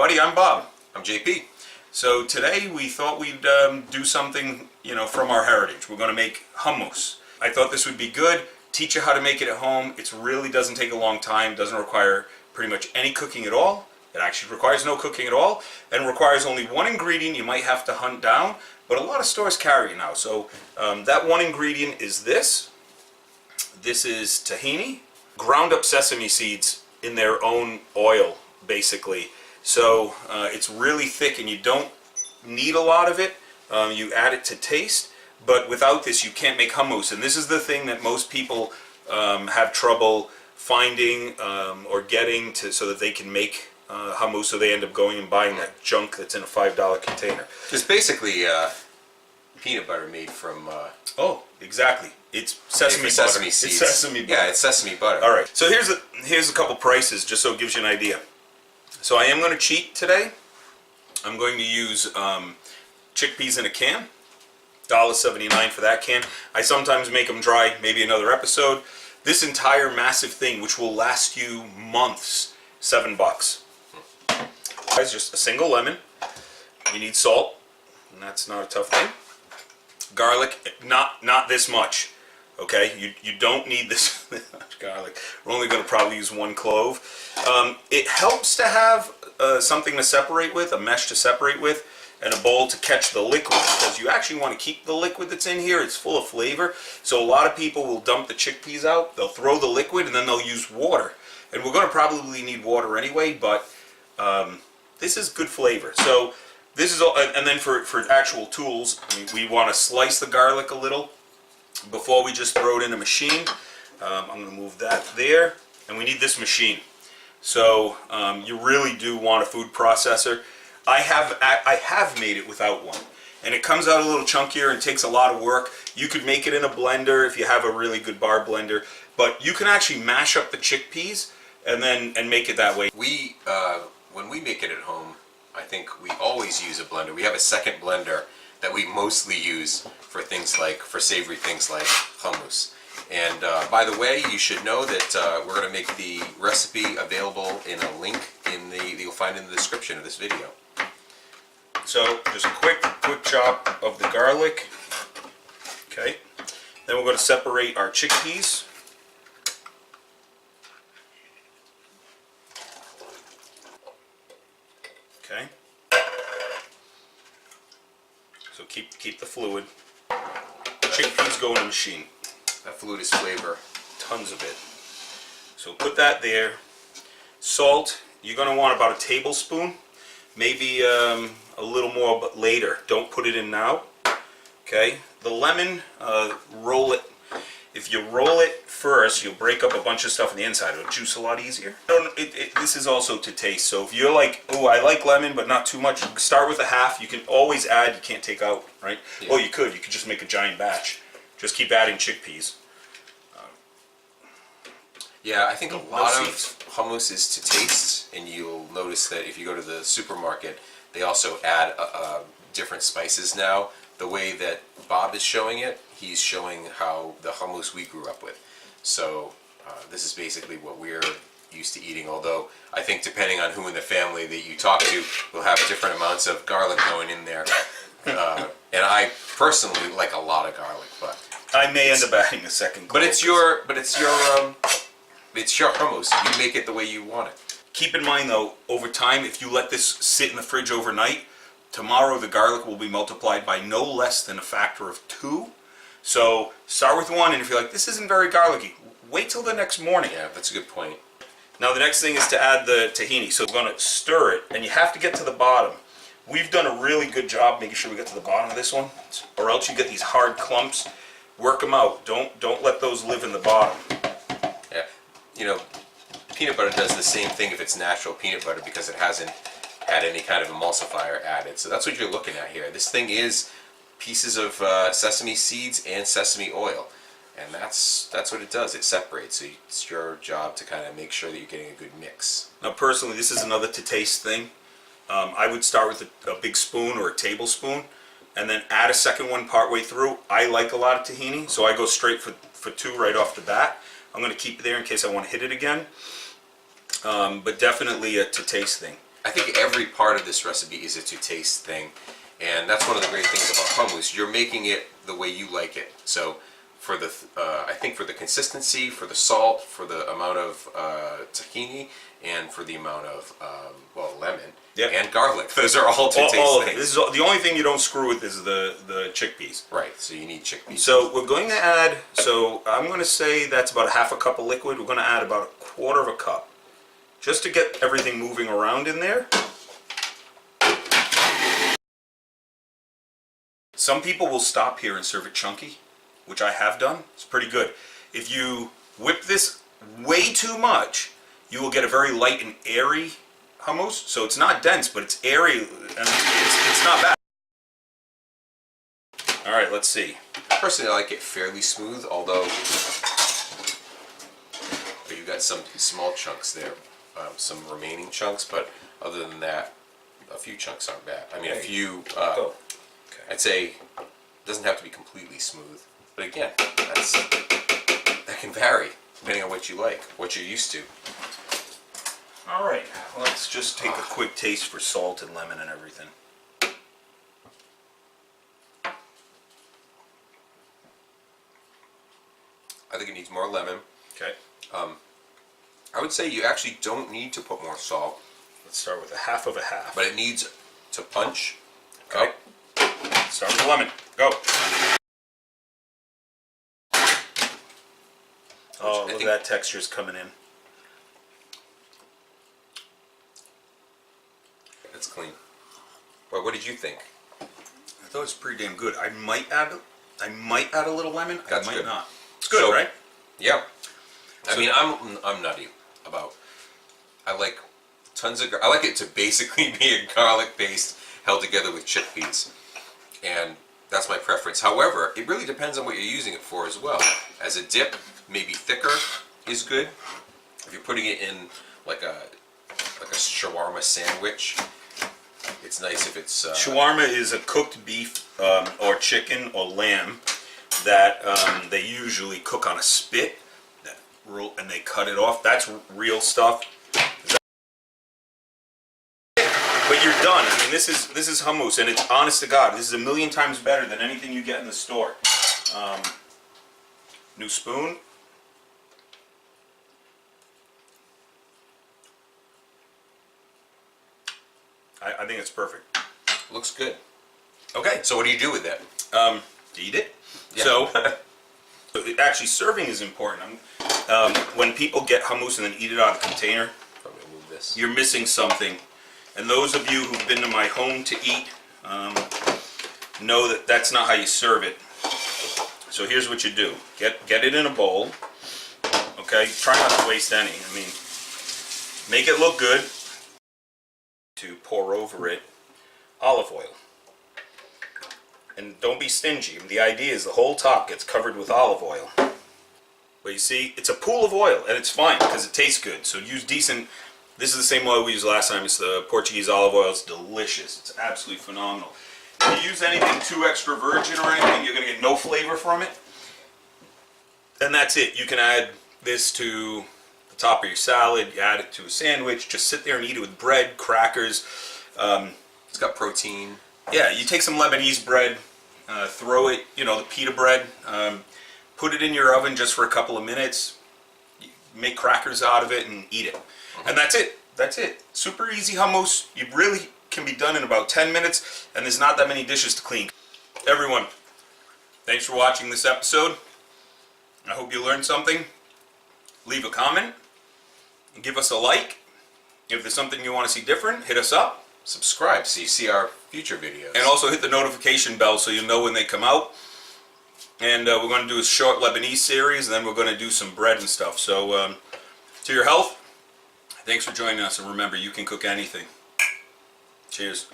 everybody, I'm Bob. I'm JP. So today we thought we'd do something, from our heritage. We're going to make hummus. I thought this would be good. Teach you how to make it at home. It really doesn't take a long time. Doesn't require pretty much any cooking at all. It actually requires no cooking at all, and requires only one ingredient you might have to hunt down, but a lot of stores carry it now. So that one ingredient is this. This is tahini, ground up sesame seeds in their own oil, basically. So it's really thick and you don't need a lot of it. You add it to taste, but without this you can't make hummus. And this is the thing that most people have trouble finding or getting to, so that they can make hummus, so they end up going and buying that junk that's in a $5 container. It's basically peanut butter made from... Oh, exactly. It's sesame butter. Sesame seeds. It's sesame butter. Yeah, it's sesame butter. All right. So here's a couple prices, just so it gives you an idea. So I am going to cheat today. I'm going to use chickpeas in a can. $1.79 for that can. I sometimes make them dry, maybe another episode. This entire massive thing, which will last you months, $7. Guys, just a single lemon. You need salt, and that's not a tough thing. Garlic, not this much. Okay, you don't need this much garlic. We're only going to probably use one clove. It helps to have something to separate with, a mesh to separate with, and a bowl to catch the liquid, because you actually want to keep the liquid that's in here. It's full of flavor. So a lot of people will dump the chickpeas out, they'll throw the liquid, and then they'll use water. And we're going to probably need water anyway, but this is good flavor. So this is all, and then for actual tools, we want to slice the garlic a little before we just throw it in a machine. I'm going to move that there, and we need this machine. So you really do want a food processor. I have made it without one, and it comes out a little chunkier and takes a lot of work. You could make it in a blender if you have a really good bar blender, but you can actually mash up the chickpeas and make it that way. We when we make it at home, I think we always use a blender. We have a second blender that we mostly use for savory things like hummus. And by the way, you should know that we're going to make the recipe available in a link you'll find in the description of this video. So just a quick chop of the garlic. Okay. Then we're going to separate our chickpeas. Okay. So keep the fluid. Chickpeas go in a machine. That fluid is flavor. Tons of it. So put that there. Salt, you're going to want about a tablespoon. Maybe a little more, but later. Don't put it in now. Okay. The lemon, roll it. If you roll it first, you'll break up a bunch of stuff on the inside. It'll juice a lot easier. This is also to taste. So if you're like, oh, I like lemon, but not too much, start with a half. You can always add. You can't take out, right? Yeah. Well, you could. You could just make a giant batch. Just keep adding chickpeas. Yeah, I think a lot of hummus is to taste, and you'll notice that if you go to the supermarket, they also add different spices now. The way that Bob is showing it, he's showing how the hummus we grew up with. So this is basically what we're used to eating, although I think depending on who in the family that you talk to, will have different amounts of garlic going in there. And I personally like a lot of garlic, but I may end up adding a second. But it's your hummus. You make it the way you want it. Keep in mind though, over time, if you let this sit in the fridge overnight, tomorrow the garlic will be multiplied by no less than a factor of 2. So start with 1, and if you're like, this isn't very garlicky, wait till the next morning. Yeah, that's a good point. Now the next thing is to add the tahini. So we're going to stir it, and you have to get to the bottom. We've done a really good job making sure we get to the bottom of this one, or else you get these hard clumps. Work them out. Don't let those live in the bottom. Yeah, peanut butter does the same thing if it's natural peanut butter, because it hasn't had any kind of emulsifier added. So that's what you're looking at here. This thing is pieces of sesame seeds and sesame oil, and that's what it does. It separates. So it's your job to kind of make sure that you're getting a good mix. Now personally, this is another to taste thing. I would start with a big spoon or a tablespoon, and then add a second one partway through. I like a lot of tahini, so I go straight for 2 right off the bat. I'm going to keep it there in case I want to hit it again. But definitely a to taste thing. I think every part of this recipe is a to-taste thing, and that's one of the great things about hummus. You're making it the way you like it. So for the, I think for the consistency, for the salt, for the amount of tahini, and for the amount of, well, lemon and garlic. Those are all to-taste things. This is the only thing you don't screw with is the chickpeas. Right, so you need chickpeas. So we're going to add, so I'm going to say that's about a half a cup of liquid. We're going to add about a quarter of a cup, just to get everything moving around in there. Some people will stop here and serve it chunky, which I have done. It's pretty good. If you whip this way too much, you will get a very light and airy hummus. So it's not dense, but it's airy, and it's not bad. All right, let's see. Personally, I like it fairly smooth, although you've got some small chunks there, some remaining chunks, but other than that, a few chunks aren't bad. I mean, a few, I'd say, it doesn't have to be completely smooth. But again, that can vary depending on what you like, what you're used to. All right, let's just take a quick taste for salt and lemon and everything. I think it needs more lemon. Okay. I would say you actually don't need to put more salt. Let's start with a half of a half. But it needs to punch. Okay. Start with the lemon. Go. Oh, look at that texture's coming in. It's clean. Well, what did you think? I thought it was pretty damn good. I might add a little lemon. That's I might good. not. It's good, right? Yeah. I mean, I'm nutty about. I like tons of. I like it to basically be a garlic paste held together with chickpeas, and that's my preference. However, it really depends on what you're using it for as well. As a dip, maybe thicker is good. If you're putting it in like a shawarma sandwich, it's nice if it's. Shawarma is a cooked beef or chicken or lamb that they usually cook on a spit, and they cut it off. That's real stuff. But you're done. I mean, this is hummus, and it's honest to God, this is a million times better than anything you get in the store. New spoon. I think it's perfect. Looks good. Okay. So what do you do with that? Eat it. Yeah. So actually, serving is important. When people get hummus and then eat it out of a container, Probably move this. you're missing something. And those of you who've been to my home to eat know that that's not how you serve it. So here's what you do: get it in a bowl. Okay, try not to waste any. I mean, make it look good. To pour over it olive oil. And don't be stingy. The idea is the whole top gets covered with olive oil. But you see, it's a pool of oil, and it's fine because it tastes good. So use decent. This is the same oil we used last time. It's the Portuguese olive oil. It's delicious. It's absolutely phenomenal. If you use anything too extra virgin or anything, you're going to get no flavor from it. And that's it. You can add this to the top of your salad. You add it to a sandwich. Just sit there and eat it with bread, crackers. It's got protein. Yeah, you take some Lebanese bread, throw it, the pita bread, put it in your oven just for a couple of minutes, make crackers out of it and eat it. And that's it. That's it. Super easy hummus. You really can be done in about 10 minutes, and there's not that many dishes to clean. Everyone, thanks for watching this episode. I hope you learned something. Leave a comment and give us a like. If there's something you want to see different, hit us up. Subscribe so you see our future videos. And also hit the notification bell so you'll know when they come out. And we're going to do a short Lebanese series, and then we're going to do some bread and stuff. So, to your health, thanks for joining us, and remember, you can cook anything. Cheers.